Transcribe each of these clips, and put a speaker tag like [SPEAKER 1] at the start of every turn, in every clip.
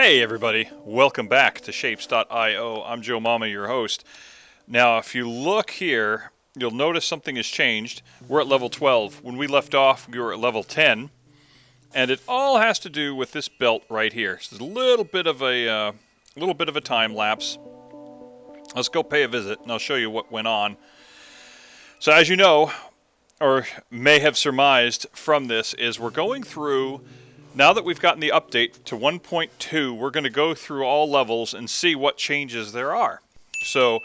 [SPEAKER 1] Hey everybody, welcome back to Shapes.io. I'm Joe Mama, your host. Now if you look here, you'll notice something has changed. We're at level 12. When we left off, we were at level 10. And it all has to do with this belt right here. So there's a little bit of a time lapse. Let's go pay a visit and I'll show you what went on. So as you know, or may have surmised from this, is we're going through. Now that we've gotten the update to 1.2, we're going to go through all levels and see what changes there are. So,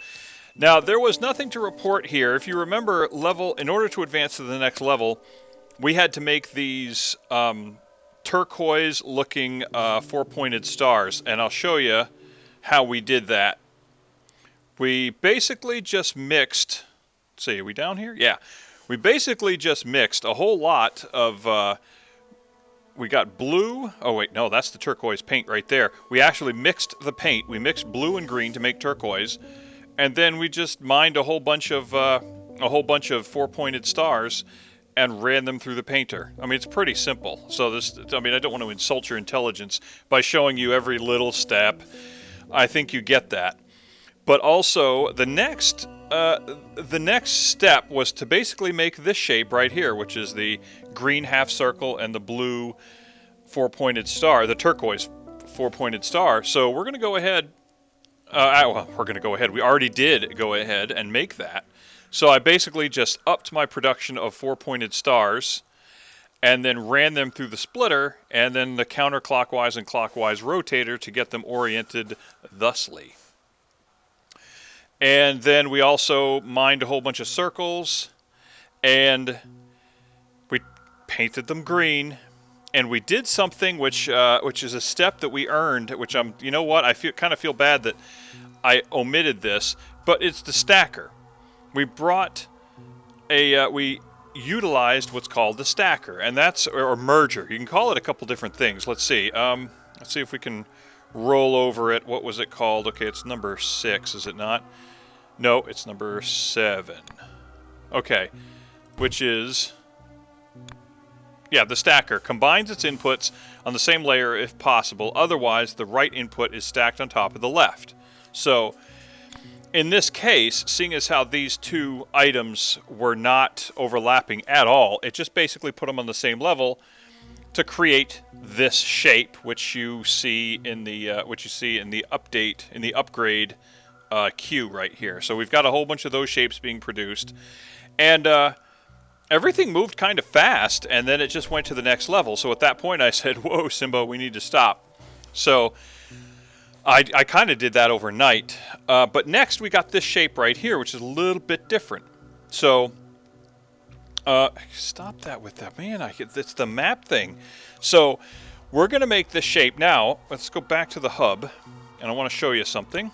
[SPEAKER 1] now there was nothing to report here. If you remember, in order to advance to the next level, we had to make these turquoise-looking four-pointed stars, and I'll show you how we did that. We basically just mixed. Let's see, are we down here? Yeah. We basically just mixed a whole lot of. We got blue. Oh wait, no, that's the turquoise paint right there. We actually mixed the paint. We mixed blue and green to make turquoise, and then we just mined a whole bunch of four-pointed stars and ran them through the painter. I mean, it's pretty simple. So I don't want to insult your intelligence by showing you every little step. I think you get that. But also, the next step was to basically make this shape right here, which is the green half circle and the blue four-pointed star, the turquoise four-pointed star. So we're going to go ahead. We already did go ahead and make that. So I basically just upped my production of four-pointed stars and then ran them through the splitter and then the counterclockwise and clockwise rotator to get them oriented thusly. And then we also mined a whole bunch of circles, and we painted them green, and we did something which is a step that we earned, which you know what, I kind of feel bad that I omitted this, but it's the stacker. We utilized what's called the stacker, and that's or merger. You can call it a couple different things. Let's see. Let's see if we can roll over it. What was it called? Okay, it's number 6, is it not? No, it's number 7. Okay, which is, yeah, the stacker combines its inputs on the same layer if possible. Otherwise, the right input is stacked on top of the left. So, in this case, seeing as how these two items were not overlapping at all, it just basically put them on the same level to create this shape, which you see in the upgrade queue right here. So we've got a whole bunch of those shapes being produced, and everything moved kind of fast, and then it just went to the next level. So at that point I said, whoa, Simba, we need to stop. So I kind of did that overnight, but next we got this shape right here, which is a little bit different. So stop that with that, man. It's the map thing. So we're going to make this shape. Now let's go back to the hub, and I want to show you something.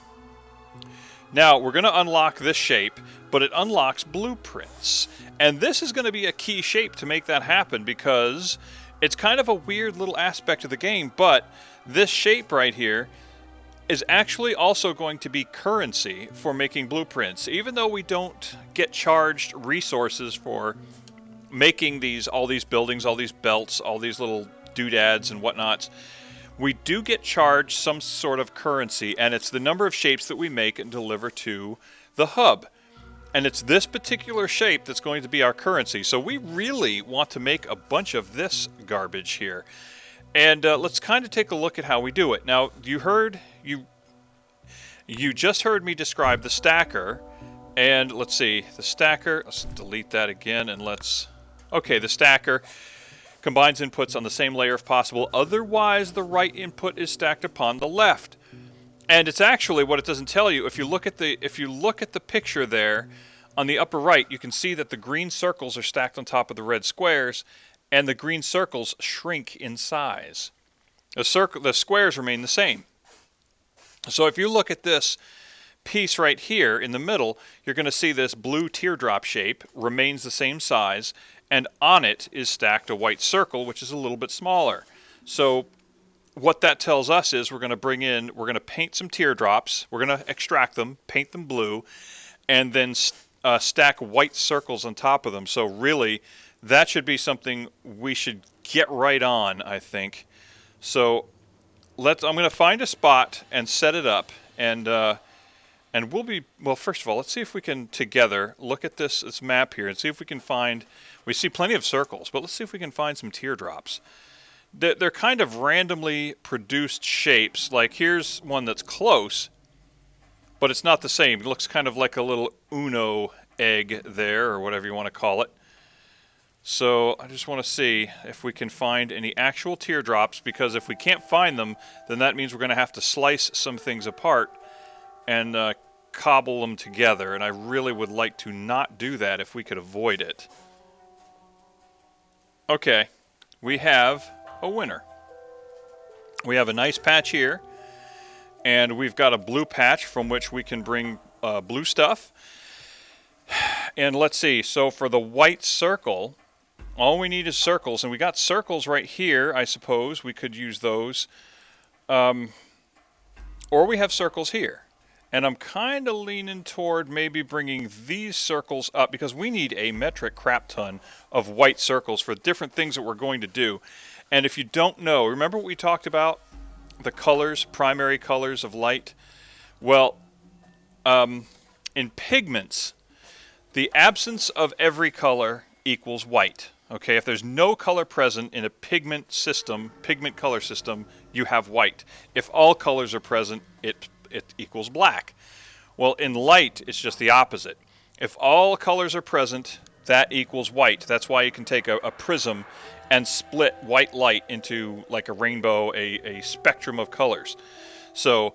[SPEAKER 1] Now, we're going to unlock this shape, but it unlocks blueprints. And this is going to be a key shape to make that happen because it's kind of a weird little aspect of the game, but this shape right here is actually also going to be currency for making blueprints. Even though we don't get charged resources for making all these buildings, all these belts, all these little doodads and whatnots, we do get charged some sort of currency, and it's the number of shapes that we make and deliver to the hub. And it's this particular shape that's going to be our currency. So we really want to make a bunch of this garbage here. And let's kind of take a look at how we do it. Now, you just heard me describe the stacker. And let's see, the stacker, let's delete that again, and okay, the stacker combines inputs on the same layer if possible. Otherwise, the right input is stacked upon the left. And it's actually what it doesn't tell you. If you look at the picture there on the upper right, you can see that the green circles are stacked on top of the red squares, and the green circles shrink in size. The squares remain the same. So if you look at this piece right here in the middle, you're going to see this blue teardrop shape remains the same size, and on it is stacked a white circle, which is a little bit smaller. So what that tells us is we're going to paint some teardrops, we're going to extract them, paint them blue, and then stack white circles on top of them. So really, that should be something we should get right on, I think. So I'm going to find a spot and set it up, and we'll be, well, first of all, let's see if we can together look at this map here and see if we can find, we see plenty of circles, but let's see if we can find some teardrops. They're kind of randomly produced shapes. Like here's one that's close, but it's not the same. It looks kind of like a little Uno egg there, or whatever you want to call it. So I just want to see if we can find any actual teardrops, because if we can't find them, then that means we're going to have to slice some things apart and cobble them together, and I really would like to not do that if we could avoid it. Okay, we have a winner. We have a nice patch here, and we've got a blue patch from which we can bring blue stuff. And let's see, so for the white circle, all we need is circles, and we got circles right here. I suppose we could use those, or we have circles here. And I'm kind of leaning toward maybe bringing these circles up, because we need a metric crap ton of white circles for different things that we're going to do. And if you don't know, remember what we talked about? The colors, primary colors of light? Well, in pigments, the absence of every color equals white. Okay, if there's no color present in a pigment system, pigment color system, you have white. If all colors are present, it equals black. Well, in light, it's just the opposite. If all colors are present, that equals white. That's why you can take a prism and split white light into like a rainbow, a spectrum of colors. So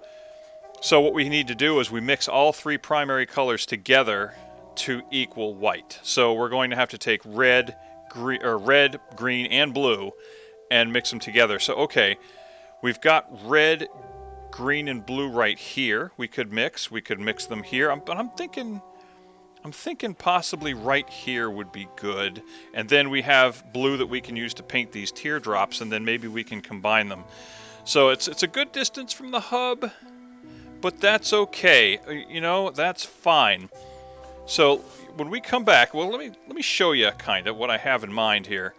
[SPEAKER 1] what we need to do is we mix all three primary colors together to equal white. So we're going to have to take red, green, and blue and mix them together. So okay, we've got red, green, and blue right here. We could mix them here. But I'm thinking possibly right here would be good. And then we have blue that we can use to paint these teardrops, and then maybe we can combine them. So it's a good distance from the hub, but that's okay. You know, that's fine. So when we come back, well, let me show you kind of what I have in mind here.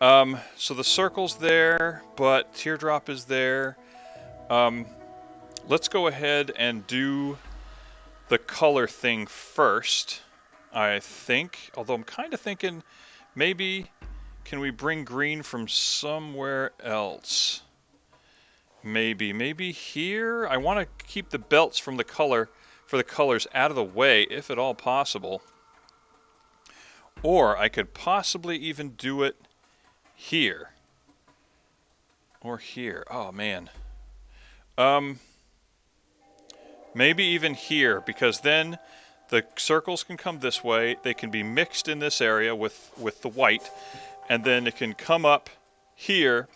[SPEAKER 1] So the circle's there, but teardrop is there. Let's go ahead and do the color thing first, I think. Although I'm kind of thinking maybe can we bring green from somewhere else? Maybe here. I want to keep the belts from the colors out of the way, if at all possible. Or I could possibly even do it here. Or here. Oh, man. Maybe even here, because then the circles can come this way. They can be mixed in this area with the white. And then it can come up here.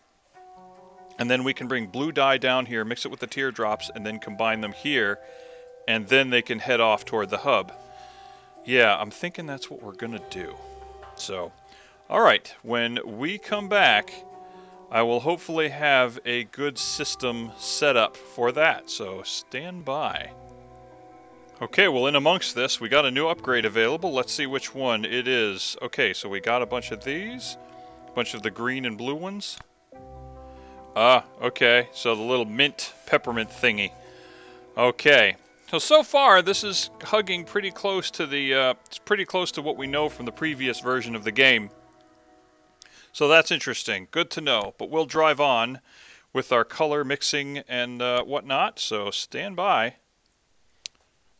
[SPEAKER 1] And then we can bring blue dye down here, mix it with the teardrops, and then combine them here. And then they can head off toward the hub. Yeah, I'm thinking that's what we're going to do. So, all right, when we come back, I will hopefully have a good system set up for that. So stand by. Okay, well, in amongst this, we got a new upgrade available. Let's see which one it is. Okay, so we got a bunch of these, a bunch of the green and blue ones. Okay, so the little mint peppermint thingy. Okay. So far, this is hugging pretty close to it's pretty close to what we know from the previous version of the game. So that's interesting. Good to know. But we'll drive on with our color mixing and whatnot. So stand by.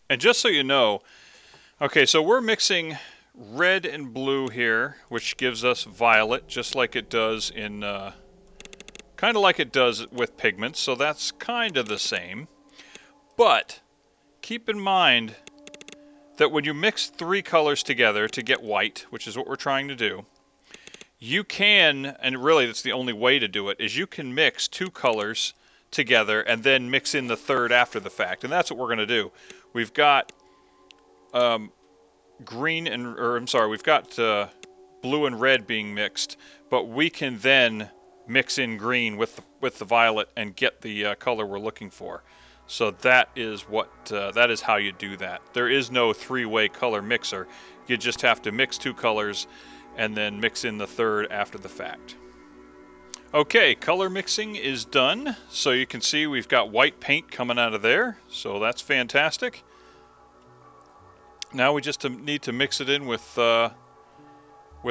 [SPEAKER 1] And just so you know, okay, so we're mixing red and blue here, which gives us violet, just like it does in, kind of like it does with pigments. So that's kind of the same. But keep in mind that when you mix three colors together to get white, which is what we're trying to do, you can, and really that's the only way to do it, is you can mix two colors together and then mix in the third after the fact. And that's what we're going to do. We've got green and, or I'm sorry, we've got blue and red being mixed, but we can then mix in green with the violet and get the color we're looking for. So that is that is how you do that. There is no three-way color mixer. You just have to mix two colors and then mix in the third after the fact. Okay, color mixing is done. So you can see we've got white paint coming out of there. So that's fantastic. Now we just need to mix it in with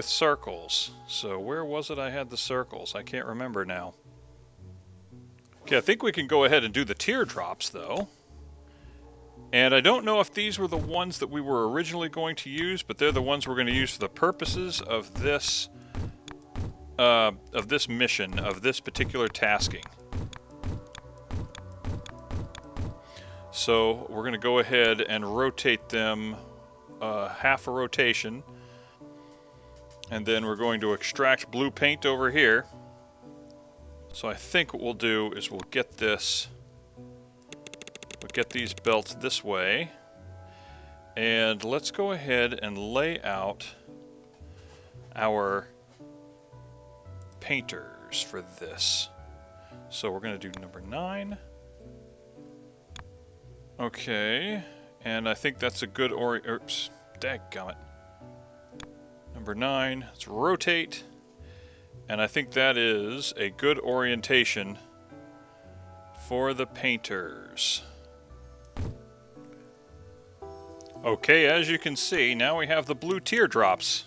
[SPEAKER 1] circles. So where was it I had the circles? I can't remember now. Okay, I think we can go ahead and do the teardrops though. And I don't know if these were the ones that we were originally going to use, but they're the ones we're going to use for the purposes of this mission, of this particular tasking. So we're going to go ahead and rotate them half a rotation. And then we're going to extract blue paint over here. So I think what we'll do is we'll get these belts this way. And let's go ahead and lay out our painters for this. So we're going to do number 9. Okay, and I think that's a good oops, dadgummit. Number 9, let's rotate. And I think that is a good orientation for the painters. Okay, as you can see, now we have the blue teardrops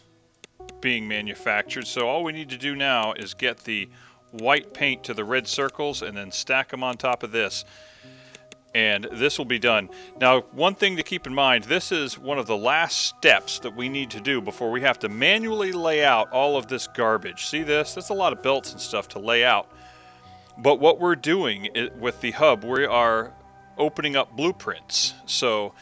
[SPEAKER 1] being manufactured. So all we need to do now is get the white paint to the red circles and then stack them on top of this. And this will be done. Now, one thing to keep in mind, this is one of the last steps that we need to do before we have to manually lay out all of this garbage. See this? That's a lot of belts and stuff to lay out. But what we're doing with the hub, we are opening up blueprints. So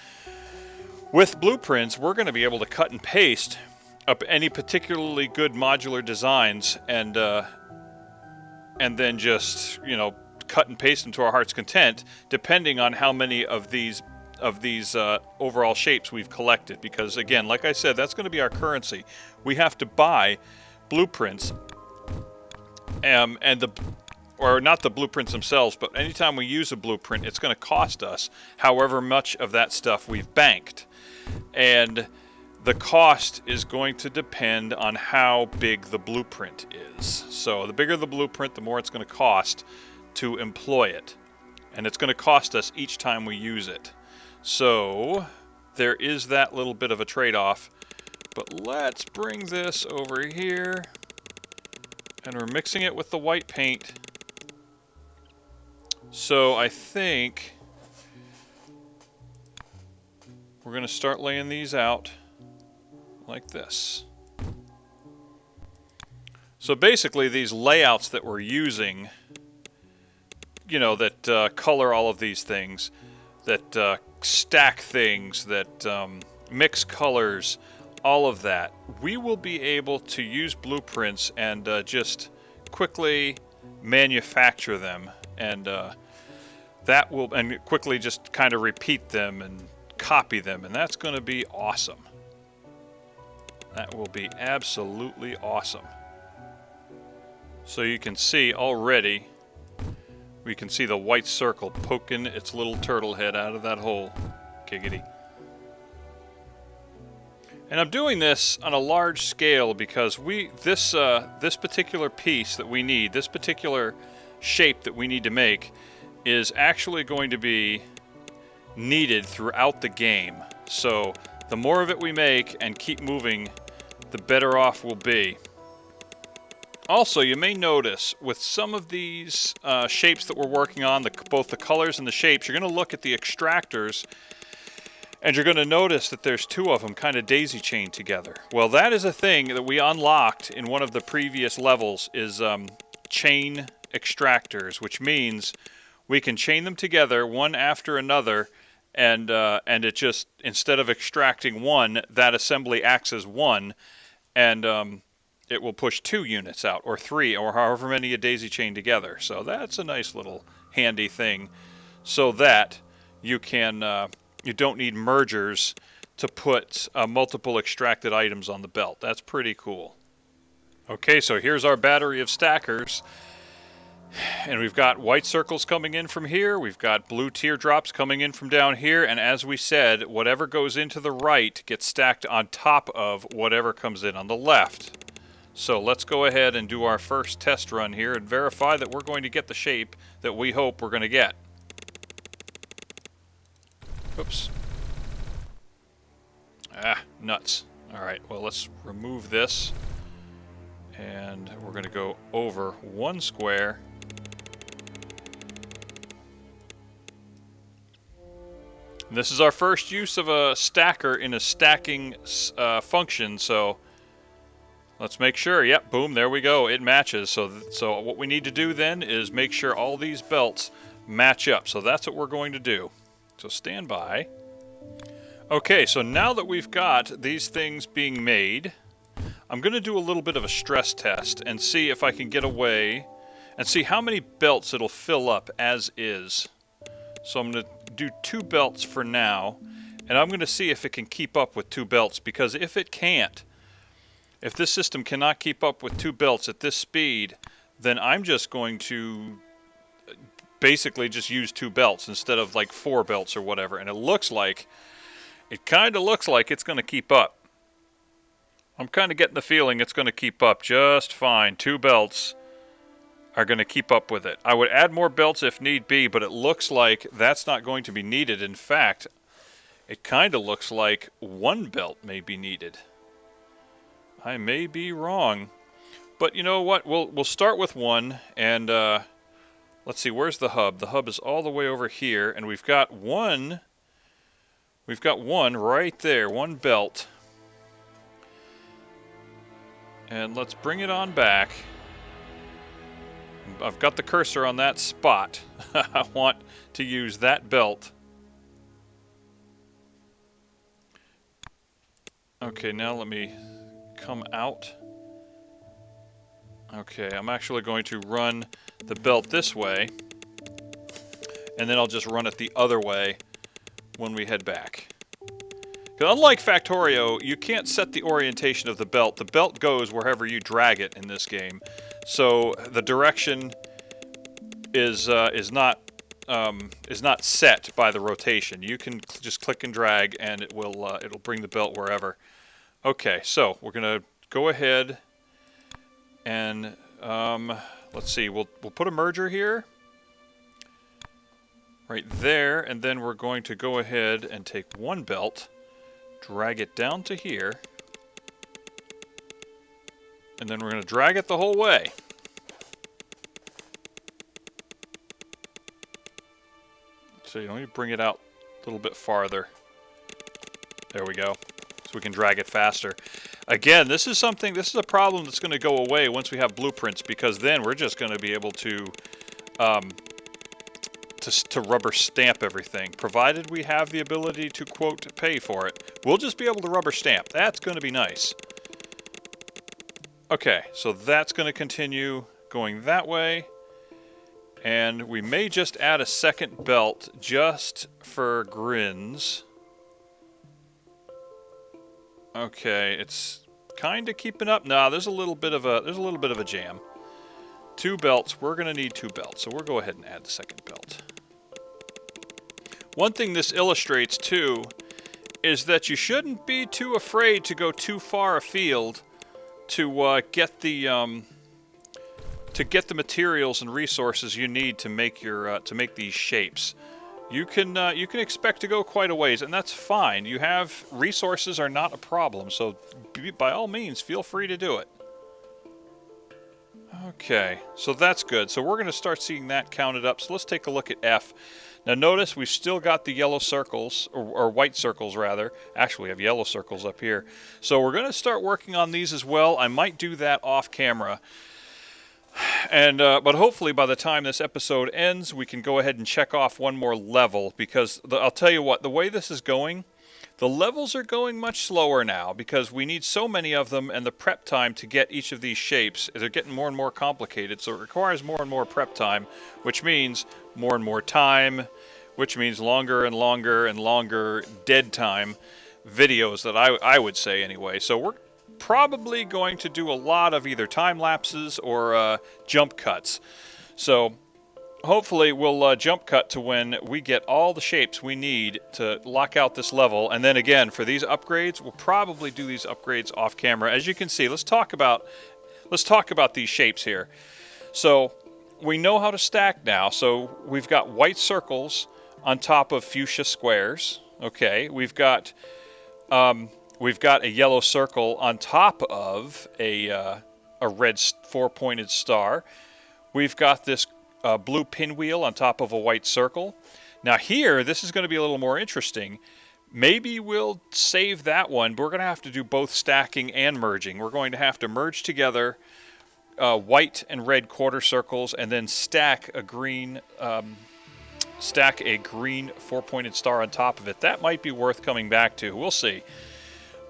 [SPEAKER 1] with blueprints, we're going to be able to cut and paste up any particularly good modular designs and then just, you know, cut and paste them to our heart's content, depending on how many of these overall shapes we've collected. Because again, like I said, that's going to be our currency. We have to buy blueprints, or not the blueprints themselves, but anytime we use a blueprint, it's going to cost us however much of that stuff we've banked. And the cost is going to depend on how big the blueprint is. So the bigger the blueprint, the more it's going to cost to employ it. And it's going to cost us each time we use it. So there is that little bit of a trade-off. But let's bring this over here. And we're mixing it with the white paint. So I think we're going to start laying these out like this. So basically these layouts that we're using, you know, that color all of these things, that stack things, that mix colors, all of that, we will be able to use blueprints and just quickly manufacture them, and that will, and quickly just kind of repeat them and copy them, and that's going to be awesome. That will be absolutely awesome. So you can see already, we can see the white circle poking its little turtle head out of that hole. Giggity. And I'm doing this on a large scale because this particular piece that we need, this particular shape that we need to make, is actually going to be needed throughout the game. So the more of it we make and keep moving, the better off we'll be. Also, you may notice with some of these shapes that we're working on, both the colors and the shapes, you're going to look at the extractors and you're going to notice that there's two of them kind of daisy-chained together. Well, that is a thing that we unlocked in one of the previous levels, is chain extractors, which means we can chain them together one after another, and it just, instead of extracting one, that assembly acts as one, and it will push 2 units out, or 3, or however many you daisy chain together. So that's a nice little handy thing, so that you can you don't need mergers to put multiple extracted items on the belt. That's pretty cool. Okay, so here's our battery of stackers. And we've got white circles coming in from here, we've got blue teardrops coming in from down here, and as we said, whatever goes into the right gets stacked on top of whatever comes in on the left. So let's go ahead and do our first test run here and verify that we're going to get the shape that we hope we're going to get. Oops. Ah, nuts. All right, well, let's remove this. And we're going to go over 1 square. And this is our first use of a stacker in a stacking function, so let's make sure. Yep, boom, there we go. It matches. So what we need to do then is make sure all these belts match up. So that's what we're going to do. So stand by. Okay, so now that we've got these things being made, I'm going to do a little bit of a stress test and see if I can get away and see how many belts it'll fill up as is. So I'm going to do 2 belts for now, and I'm going to see if it can keep up with 2 belts, because if it can't, if this system cannot keep up with 2 belts at this speed, then I'm just going to basically just use 2 belts instead of like 4 belts or whatever. And it kind of looks like it's going to keep up. I'm kind of getting the feeling it's going to keep up just fine. 2 belts are going to keep up with it. I would add more belts if need be, but it looks like that's not going to be needed. In fact, it kind of looks like 1 belt may be needed. I may be wrong, but you know what? We'll start with 1, and let's see, where's the hub? The hub is all the way over here, and we've got one right there, 1 belt. And let's bring it on back. I've got the cursor on that spot. I want to use that belt. Okay, now let me come out. Okay, I'm actually going to run the belt this way, and then I'll just run it the other way when we head back. Because unlike Factorio, you can't set the orientation of the belt. The belt goes wherever you drag it in this game. So the direction is not set by the rotation. You can just click and drag, and it'll bring the belt wherever. Okay, so we're gonna go ahead and let's see. We'll put a merger here, right there, and then we're going to go ahead and take 1 belt, drag it down to here, and then we're going to drag it the whole way. So let me bring it out a little bit farther. There we go. So we can drag it faster. Again, this is a problem that's going to go away once we have blueprints, because then we're just going to be able to rubber stamp everything, provided we have the ability to, quote, pay for it. We'll just be able to rubber stamp. That's going to be nice. Okay, so that's going to continue going that way. And we may just add a 2nd belt just for grins. Okay, it's kind of keeping up. Nah, there's a little bit of a jam. 2 belts. We're going to need 2 belts, so we'll go ahead and add the 2nd belt. One thing this illustrates too is that you shouldn't be too afraid to go too far afield to get the materials and resources you need to make these shapes. You can expect to go quite a ways, and that's fine. You have resources are not a problem, so by all means, feel free to do it. Okay, so that's good. So we're going to start seeing that counted up. So let's take a look at F. Now notice we've still got the yellow circles, or white circles rather. Actually, we have yellow circles up here. So we're going to start working on these as well. I might do that off camera. And but hopefully by the time this episode ends, we can go ahead and check off 1 more level, because I'll tell you what, the way this is going, the levels are going much slower now because we need so many of them, and the prep time to get each of these shapes, they're getting more and more complicated, so it requires more and more prep time, which means more and more time, which means longer and longer and longer dead time videos, that I would say anyway. So we're probably going to do a lot of either time lapses or jump cuts. So hopefully we'll jump cut to when we get all the shapes we need to lock out this level. And then again, for these upgrades, we'll probably do these upgrades off camera. As you can see, let's talk about let's talk about these shapes here. So we know how to stack now. So we've got white circles on top of fuchsia squares. Okay, we've got a yellow circle on top of a red four-pointed star. We've got this blue pinwheel on top of a white circle. Now here, this is going to be a little more interesting. Maybe we'll save that one, but we're going to have to do both stacking and merging. We're going to have to merge together white and red quarter circles and then stack a green four-pointed star on top of it. That might be worth coming back to. We'll see.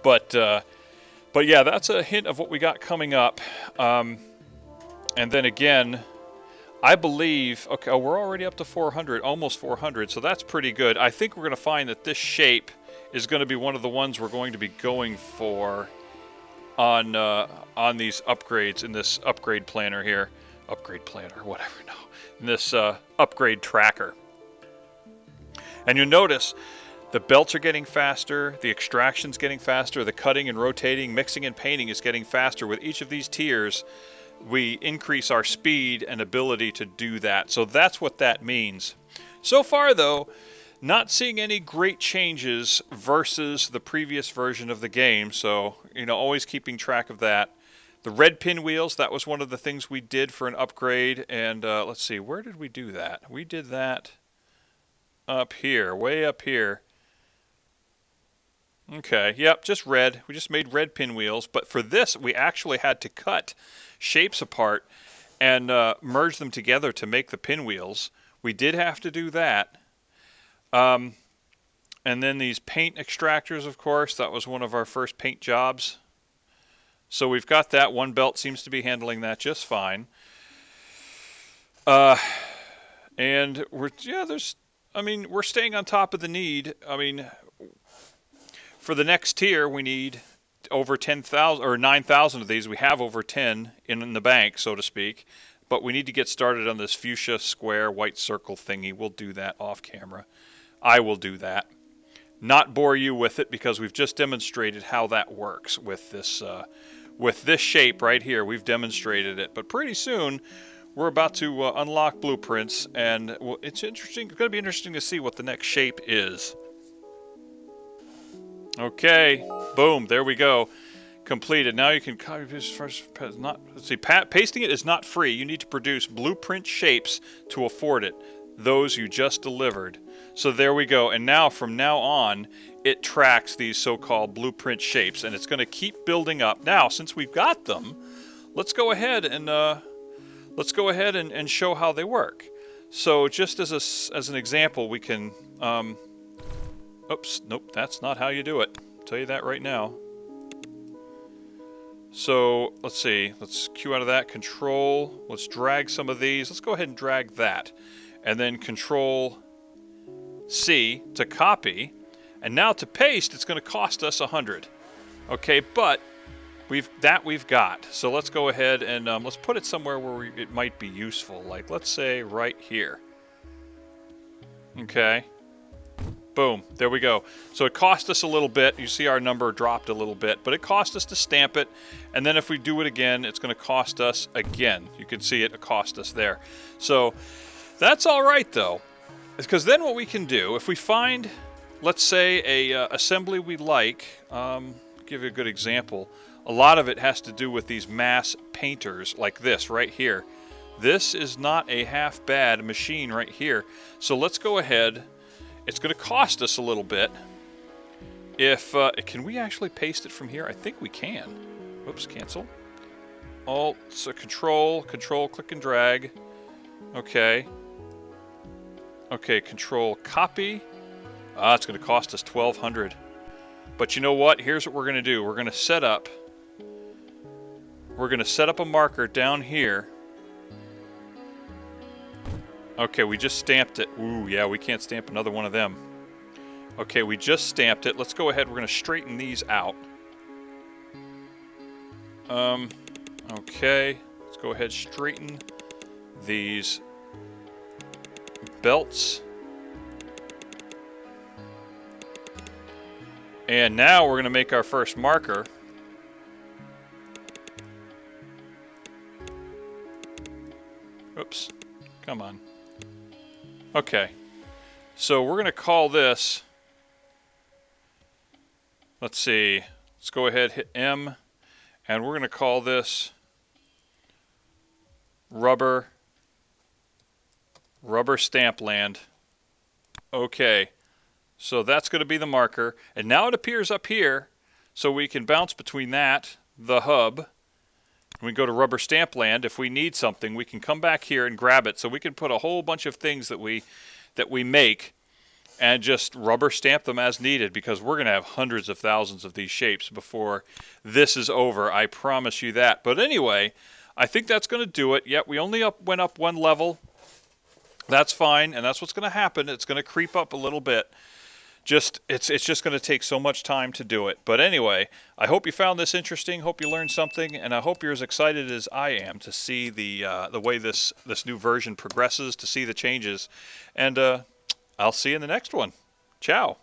[SPEAKER 1] But yeah, that's a hint of what we got coming up. And then again, I believe, okay, we're already up to 400, almost 400, so that's pretty good. I think we're going to find that this shape is going to be one of the ones we're going to be going for on these upgrades in this upgrade planner here. Upgrade planner, whatever, no. In this upgrade tracker. And you'll notice the belts are getting faster, the extraction's getting faster, the cutting and rotating, mixing and painting is getting faster. With each of these tiers, we increase our speed and ability to do that. So that's what that means. So far, though, not seeing any great changes versus the previous version of the game. So, always keeping track of that. The red pinwheels, that was one of the things we did for an upgrade. And let's see, where did we do that? We did that up here, way up here. Okay, yep, just red. We just made red pinwheels. But for this, we actually had to cut shapes apart and merge them together to make the pinwheels. We did have to do that. And then these paint extractors, of course, that was one of our first paint jobs. So we've got that. One belt seems to be handling that just fine. And we're staying on top of the need. For the next tier, we need over 10,000 or 9,000 of these. We have over 10 in the bank, so to speak. But we need to get started on this fuchsia square white circle thingy. We'll do that off camera. I will do that. Not bore you with it because we've just demonstrated how that works with this shape right here. We've demonstrated it. But pretty soon, we're about to unlock blueprints, and it's interesting. It's going to be interesting to see what the next shape is. Okay, boom, there we go. Completed. Now you can copy this first. Pasting it is not free. You need to produce blueprint shapes to afford it. Those you just delivered. So there we go. And now, from now on, it tracks these so-called blueprint shapes, and it's going to keep building up. Now, since we've got them, let's go ahead and show how they work. So, just as an example, we can. Oops, nope, that's not how you do it. I'll tell you that right now. So, let's see. Let's Q out of that. Control. Let's drag some of these. Let's go ahead and drag that. And then Control C to copy. And now to paste, it's going to cost us 100. Okay, but we've got. So let's go ahead and let's put it somewhere where it might be useful. Like, let's say right here. Okay. Boom, there we go. So it cost us a little bit. You see our number dropped a little bit, but it cost us to stamp it. And then if we do it again, it's going to cost us again. You can see it cost us there. So that's all right, though. Because then what we can do, if we find, let's say, a assembly we like, give you a good example. A lot of it has to do with these mass painters like this right here. This is not a half bad machine right here. So let's go ahead. It's going to cost us a little bit. Can we actually paste it from here? I think we can. Oops, cancel. Alt, so control, click and drag. Okay. Okay, control, copy. It's going to cost us 1,200. But you know what? Here's what we're going to do. We're going to set up a marker down here. Okay, we just stamped it. Ooh, yeah, we can't stamp another one of them. Okay, we just stamped it. Let's go ahead. We're going to straighten these out. Okay. Let's go ahead, straighten these belts. And now we're going to make our first marker. Whoops. Come on. Okay. So we're going to call this, let's see, let's go ahead, hit M, and we're going to call this rubber stamp land. Okay. So that's going to be the marker. And now it appears up here, so we can bounce between that, the hub. We go to rubber stamp land. If we need something, we can come back here and grab it. So we can put a whole bunch of things that we make and just rubber stamp them as needed, because we're going to have hundreds of thousands of these shapes before this is over. I promise you that. But anyway, I think that's going to do it. Yep, we only went up one level. That's fine, and that's what's going to happen. It's going to creep up a little bit. It's just going to take so much time to do it. But anyway, I hope you found this interesting. Hope you learned something, and I hope you're as excited as I am to see the way this new version progresses, to see the changes. And I'll see you in the next one. Ciao.